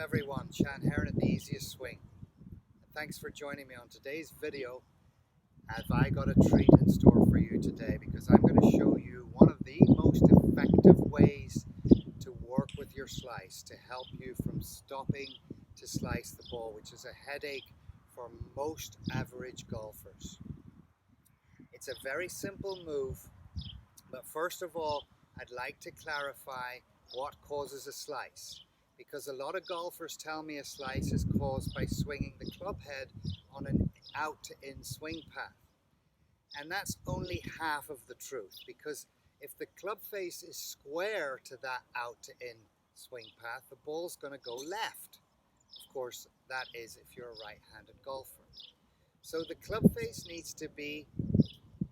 everyone, Seán here at The Easiest Swing. And thanks for joining me on today's video. Have I got a treat in store for you today, because I'm going to show you one of the most effective ways to work with your slice to help you from stopping to slice the ball, which is a headache for most average golfers. It's a very simple move, but first of all, I'd like to clarify what causes a slice, because a lot of golfers tell me a slice is caused by swinging the club head on an out to in swing path. And that's only half of the truth, because if the club face is square to that out to in swing path, the ball's going to go left. Of course, that is if you're a right-handed golfer. So the club face needs to be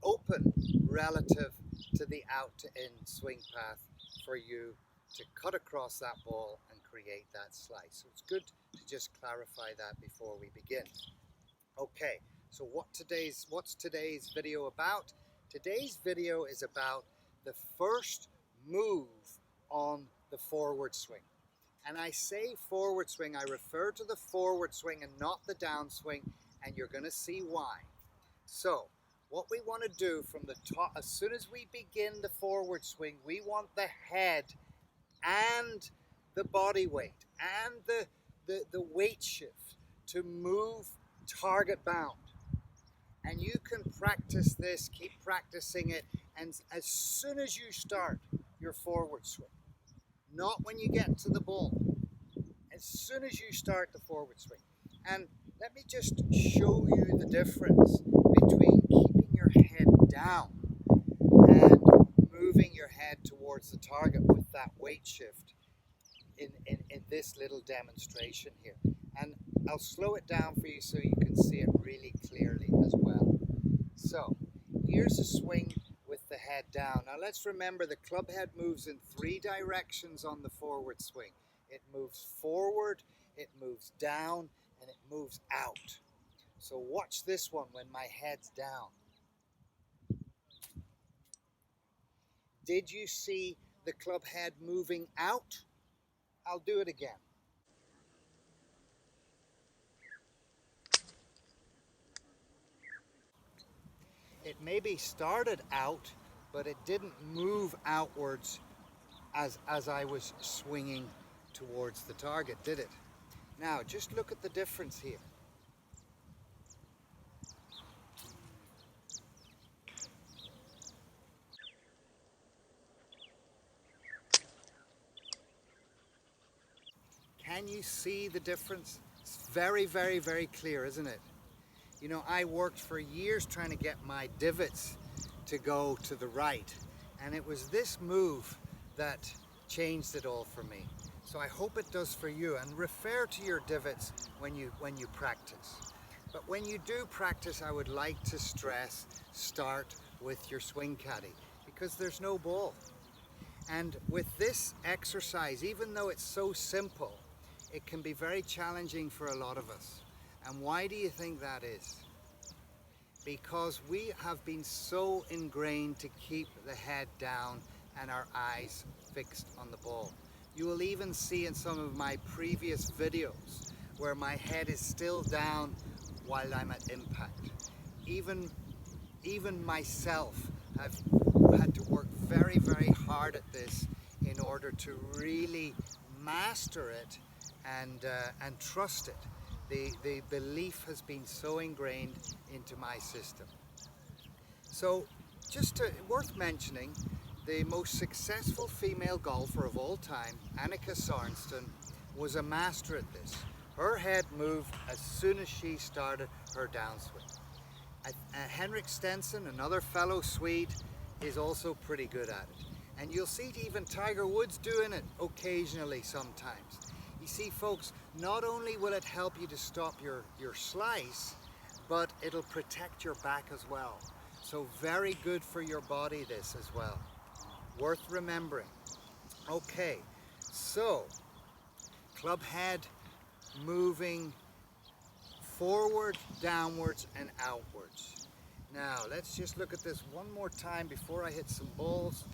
open relative to the out to in swing path for you to cut across that ball and create that slice. So it's good to just clarify that before we begin. Okay, so what's today's video about? Today's video is about the first move on the forward swing. And I say forward swing, I refer to the forward swing and not the downswing, and you're going to see why. So what we want to do from the top, as soon as we begin the forward swing, we want the head and the body weight and the weight shift to move target bound. And you can practice this, keep practicing it, and as soon as you start your forward swing, not when you get to the ball, as soon as you start the forward swing. And let me just show you the difference between keeping your head down and moving your head towards the target with that weight shift in this little demonstration here. And I'll slow it down for you so you can see it really clearly as well. So here's a swing with the head down. Now let's remember the club head moves in 3 directions on the forward swing. It moves forward, it moves down, and it moves out. So watch this one when my head's down. Did you see the club head moving out? I'll do it again. It maybe started out, but it didn't move outwards as I was swinging towards the target, did it? Now, just look at the difference here. Can you see the difference? It's very, very, very clear, isn't it? You know, I worked for years trying to get my divots to go to the right, and it was this move that changed it all for me. So I hope it does for you, and refer to your divots when you practice. But when you do practice, I would like to stress, start with your swing caddy, because there's no ball. And with this exercise, even though it's so simple, it can be very challenging for a lot of us. And why do you think that is? Because we have been so ingrained to keep the head down and our eyes fixed on the ball. You will even see in some of my previous videos where my head is still down while I'm at impact. Even myself, I've had to work very, very hard at this in order to really master it and trust it. The belief has been so ingrained into my system. So worth mentioning, the most successful female golfer of all time, Annika Sorenstam, was a master at this. Her head moved as soon as she started her downswing. Henrik Stenson, another fellow Swede, is also pretty good at it. And you'll see even Tiger Woods doing it occasionally sometimes. You see, folks, not only will it help you to stop your slice, but it'll protect your back as well. So very good for your body, this as well. Worth remembering. Okay, so club head moving forward, downwards, and outwards. Now, let's just look at this one more time before I hit some balls.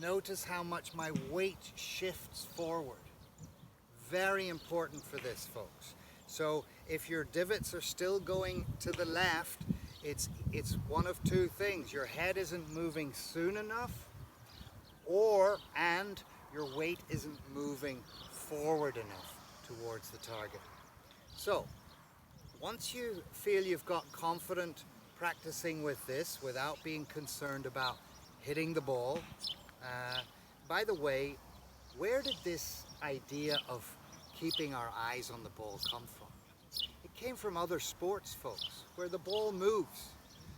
notice how much my weight shifts forward. Very important for this, folks. So if your divots are still going to the left, it's one of two things. Your head isn't moving soon enough, and your weight isn't moving forward enough towards the target. So once you feel you've got confident practicing with this without being concerned about hitting the ball, by the way, where did this idea of keeping our eyes on the ball come from? It came from other sports, folks, where the ball moves.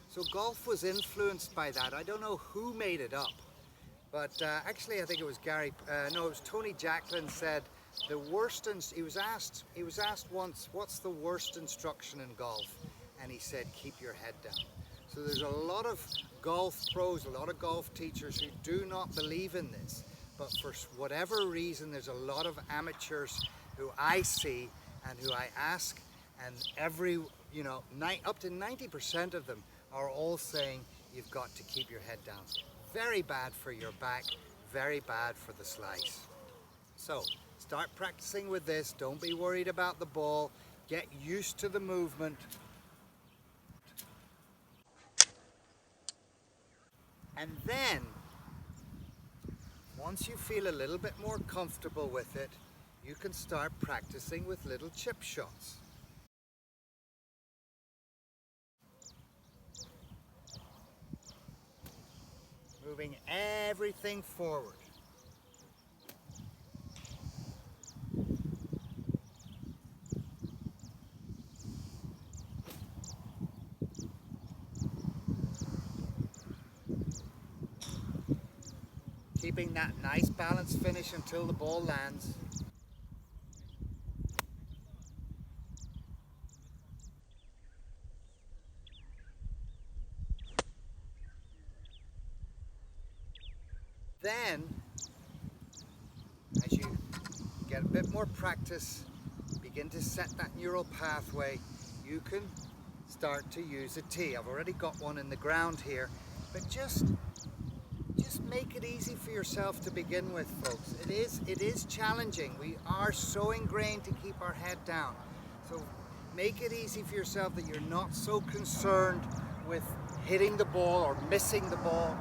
So golf was influenced by that. I don't know who made it up, but actually I think it was it was Tony Jacklin said the worst, he was asked once, what's the worst instruction in golf? And he said, keep your head down. So there's a lot of golf pros, a lot of golf teachers who do not believe in this, but for whatever reason there's a lot of amateurs who I see and who I ask, and up to 90% of them are all saying you've got to keep your head down. Very bad for your back, very bad for the slice. So start practicing with this. Don't be worried about the ball. Get used to the movement. And then, once you feel a little bit more comfortable with it, you can start practicing with little chip shots. Moving everything forward. Keeping that nice balanced finish until the ball lands. Then, as you get a bit more practice, begin to set that neural pathway, you can start to use a tee. I've already got one in the ground here, but just make it easy for yourself to begin with, folks. It is challenging. We are so ingrained to keep our head down. So make it easy for yourself that you're not so concerned with hitting the ball or missing the ball.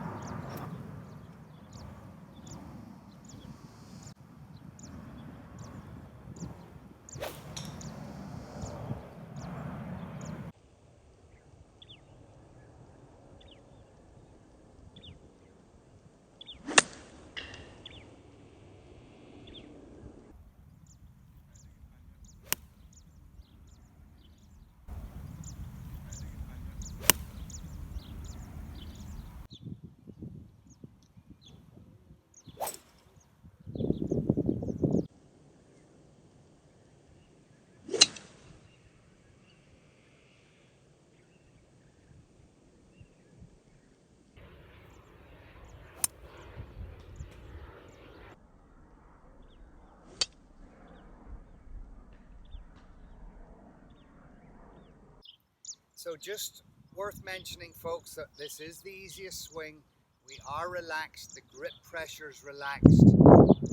So just worth mentioning, folks, that this is the easiest swing. We are relaxed, the grip pressure is relaxed,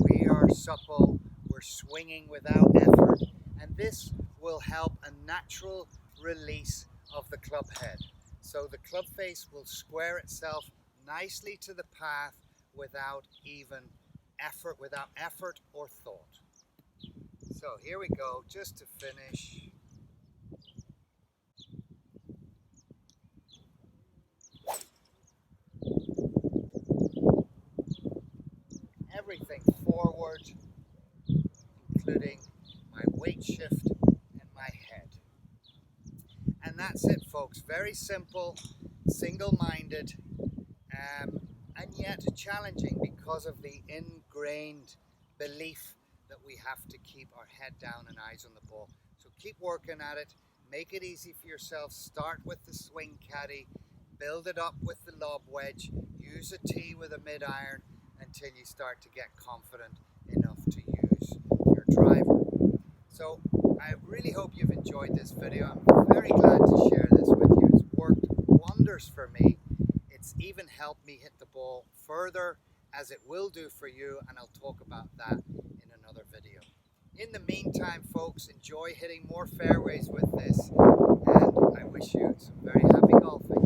we are supple, we're swinging without effort, and this will help a natural release of the club head. So the club face will square itself nicely to the path without effort or thought. So here we go, just to finish. Everything forward, including my weight shift and my head. And that's it, folks. Very simple, single-minded, and yet challenging because of the ingrained belief that we have to keep our head down and eyes on the ball. So keep working at it. Make it easy for yourself. Start with the swing caddy. Build it up with the lob wedge. Use a tee with a mid-iron until you start to get confident enough to use your driver. So I really hope you've enjoyed this video. I'm very glad to share this with you. It's worked wonders for me. It's even helped me hit the ball further as it will do for you, and I'll talk about that in another video. In the meantime, folks, enjoy hitting more fairways with this, and I wish you some very happy golfing.